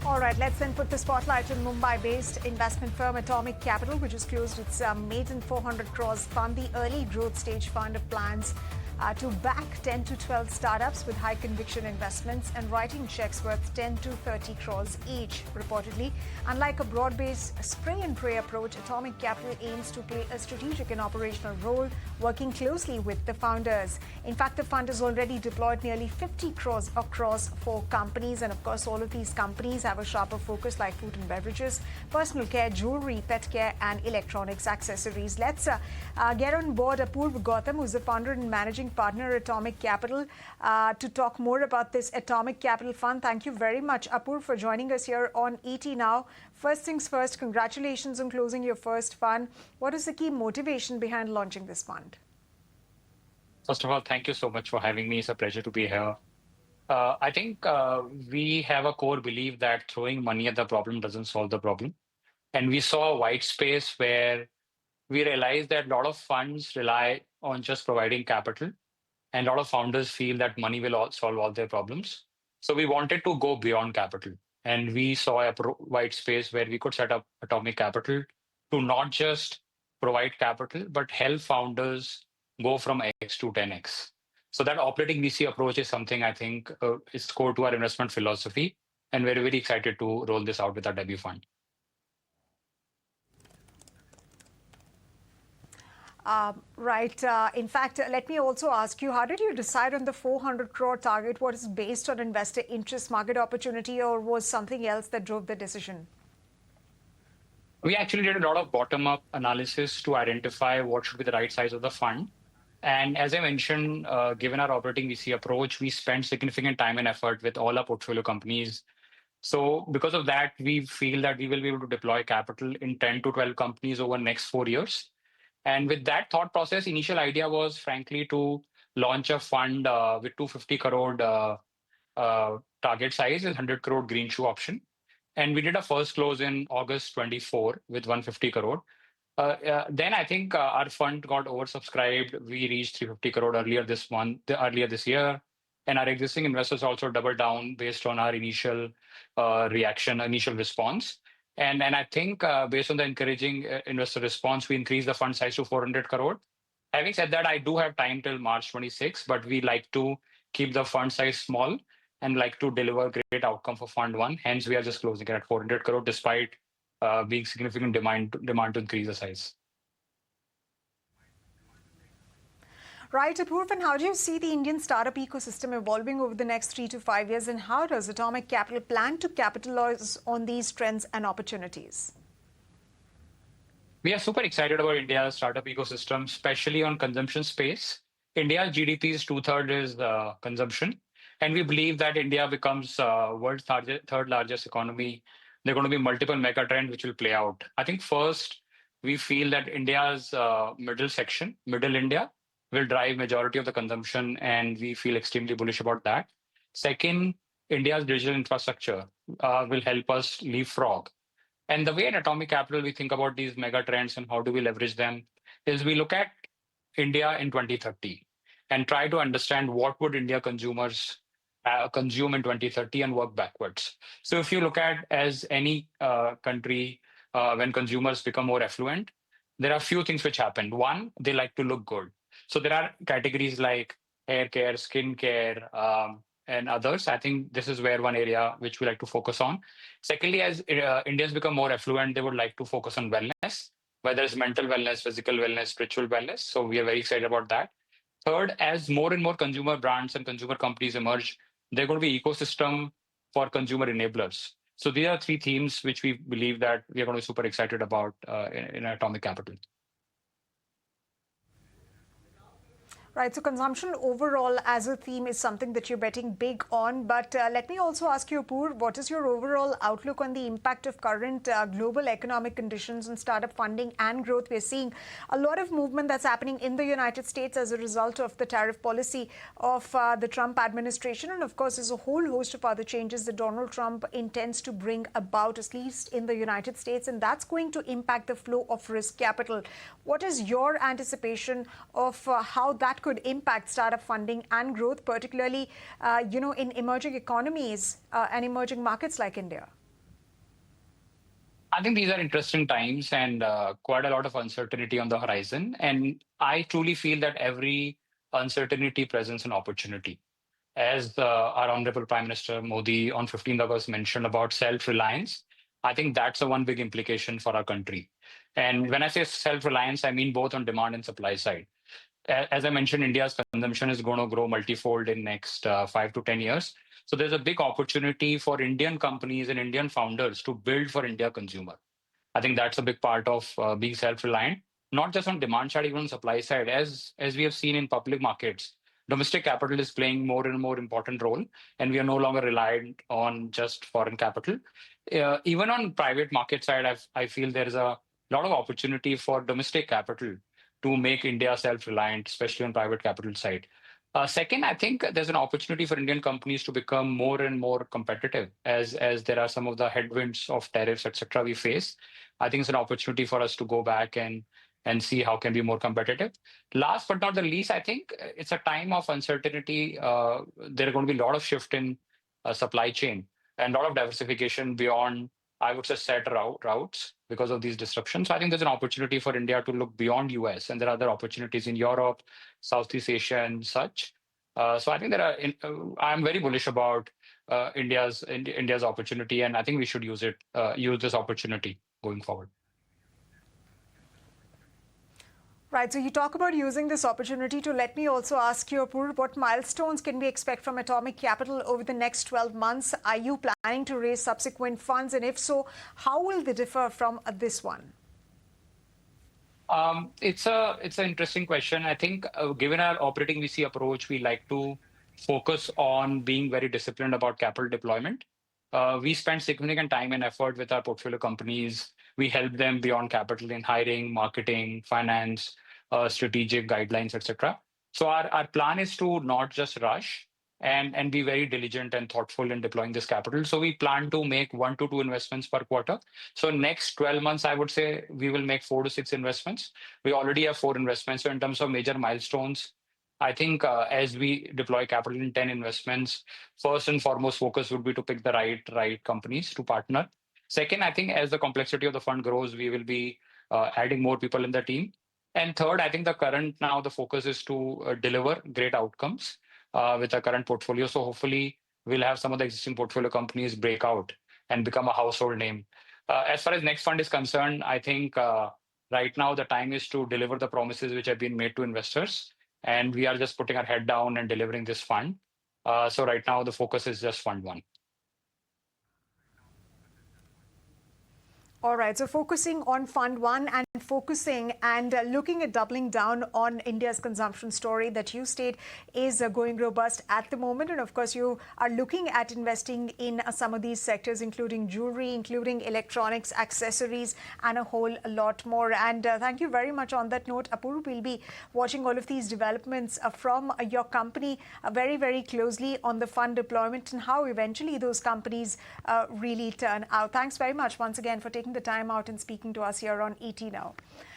All right, let's then put the spotlight on Mumbai-based investment firm Atomic Capital, which has closed its maiden 400 crores fund, the early growth stage fund of plans to back 10 to 12 startups with high conviction investments and writing checks worth 10 to 30 crores each. Reportedly, unlike a broad-based spray and pray approach, Atomic Capital aims to play a strategic and operational role, working closely with the founders. In fact, the fund has already deployed nearly 50 crores across 4 companies, and of course, all of these companies have a sharper focus like food and beverages, personal care, jewellery, pet care, and electronics accessories. Let's get on board Apul Gautam, who's the founder and managing partner at Atomic Capital, to talk more about this Atomic Capital Fund. Thank you very much, Apul, for joining us here on ET Now. First things first, congratulations on closing your first fund. What is the key motivation behind launching this fund? First of all, thank you so much for having me. It's a pleasure to be here. I think we have a core belief that throwing money at the problem doesn't solve the problem. And we saw a white space where we realized that a lot of funds rely on just providing capital, and a lot of founders feel that money will solve all their problems. So we wanted to go beyond capital. And we saw a white space where we could set up Atomic Capital to not just provide capital, but help founders go from X to 10X. So that operating VC approach is something I think is core to our investment philosophy. And we're very excited to roll this out with our debut fund. Right. In fact, let me also ask you, how did you decide on the 400 crore target? Was it based on investor interest, market opportunity, or was something else that drove the decision? We actually did a lot of bottom-up analysis to identify what should be the right size of the fund. And as I mentioned, given our operating VC approach, we spent significant time and effort with all our portfolio companies. So because of that, we feel that we will be able to deploy capital in 10 to 12 companies over the next 4 years. And with that thought process, initial idea was frankly to launch a fund with 250 crore target size, 100 crore green shoe option. And we did a first close in August 24 with 150 crore. Then I think our fund got oversubscribed. We reached 350 crore earlier this year. And our existing investors also doubled down based on our initial initial response. And I think based on the encouraging investor response, we increased the fund size to 400 crore. Having said that, I do have time till March 26, but we like to keep the fund size small and like to deliver great outcome for Fund 1. Hence, we are just closing it at 400 crore despite being significant demand to increase the size. Right, Apurv, and how do you see the Indian startup ecosystem evolving over the next 3 to 5 years, and how does Atomic Capital plan to capitalize on these trends and opportunities? We are super excited about India's startup ecosystem, especially on consumption space. India's GDP is 2/3 is consumption, and we believe that India becomes world's third largest economy. There are going to be multiple mega trends which will play out. I think first, we feel that India's middle India, will drive majority of the consumption, and we feel extremely bullish about that. Second, India's digital infrastructure will help us leapfrog. And the way at Atomic Capital we think about these mega trends and how do we leverage them is we look at India in 2030 and try to understand what would India consumers consume in 2030 and work backwards. So if you look at as any country, when consumers become more affluent, there are a few things which happen. One, they like to look good. So there are categories like hair care, skin care, and others. I think this is where one area which we like to focus on. Secondly, as Indians become more affluent, they would like to focus on wellness, whether it's mental wellness, physical wellness, spiritual wellness. So we are very excited about that. Third, as more and more consumer brands and consumer companies emerge, they're going to be ecosystem for consumer enablers. So these are 3 themes which we believe that we are going to be super excited about in Atomic Capital. Right, so consumption overall as a theme is something that you're betting big on. But let me also ask you, Apur, what is your overall outlook on the impact of current global economic conditions on startup funding and growth? We're seeing a lot of movement that's happening in the United States as a result of the tariff policy of the Trump administration. And of course, there's a whole host of other changes that Donald Trump intends to bring about, at least in the United States. And that's going to impact the flow of risk capital. What is your anticipation of how that could impact startup funding and growth, particularly, in emerging economies and emerging markets like India? I think these are interesting times and quite a lot of uncertainty on the horizon. And I truly feel that every uncertainty presents an opportunity. As our Honorable Prime Minister Modi on 15th August mentioned about self-reliance, I think that's a one big implication for our country. And when I say self-reliance, I mean both on demand and supply side. As I mentioned, India's consumption is going to grow multifold in next 5 to 10 years. So there's a big opportunity for Indian companies and Indian founders to build for India consumer. I think that's a big part of being self-reliant, not just on demand side, even on supply side. As we have seen in public markets, domestic capital is playing more and more important role, and we are no longer reliant on just foreign capital. Even on private market side, I feel there is a lot of opportunity for domestic capital to make India self-reliant, especially on private capital side. Second, I think there's an opportunity for Indian companies to become more and more competitive as there are some of the headwinds of tariffs, etc. we face. I think it's an opportunity for us to go back and see how can be more competitive. Last but not the least, I think it's a time of uncertainty. There are going to be a lot of shift in supply chain and a lot of diversification beyond, I would say, set routes because of these disruptions. So I think there's an opportunity for India to look beyond US, and there are other opportunities in Europe, Southeast Asia, and such. So I think I'm very bullish about India's opportunity, and I think we should use this opportunity going forward. Right. So you talk about using this opportunity to let me also ask you, Apul, what milestones can we expect from Atomic Capital over the next 12 months? Are you planning to raise subsequent funds? And if so, how will they differ from this one? It's an interesting question. I think given our operating VC approach, we like to focus on being very disciplined about capital deployment. We spend significant time and effort with our portfolio companies. We help them beyond capital in hiring, marketing, finance, strategic guidelines, etc. So our plan is to not just rush and be very diligent and thoughtful in deploying this capital. So we plan to make 1 to 2 investments per quarter. So next 12 months, I would say we will make 4 to 6 investments. We already have 4 investments. So in terms of major milestones, I think as we deploy capital in 10 investments, first and foremost focus would be to pick the right companies to partner. Second, I think as the complexity of the fund grows, we will be adding more people in the team. And third, I think the focus is to deliver great outcomes with our current portfolio. So hopefully we'll have some of the existing portfolio companies break out and become a household name. As far as next fund is concerned, I think right now the time is to deliver the promises which have been made to investors. And we are just putting our head down and delivering this fund. So right now the focus is just fund one. All right, so focusing on Fund 1 and focusing and looking at doubling down on India's consumption story that you state is going robust at the moment. And of course, you are looking at investing in some of these sectors, including jewelry, including electronics, accessories, and a whole lot more. And thank you very much on that note, Apul. We'll be watching all of these developments from your company very, very closely on the fund deployment and how eventually those companies really turn out. Thanks very much once again for taking the time out and speaking to us here on ET Now.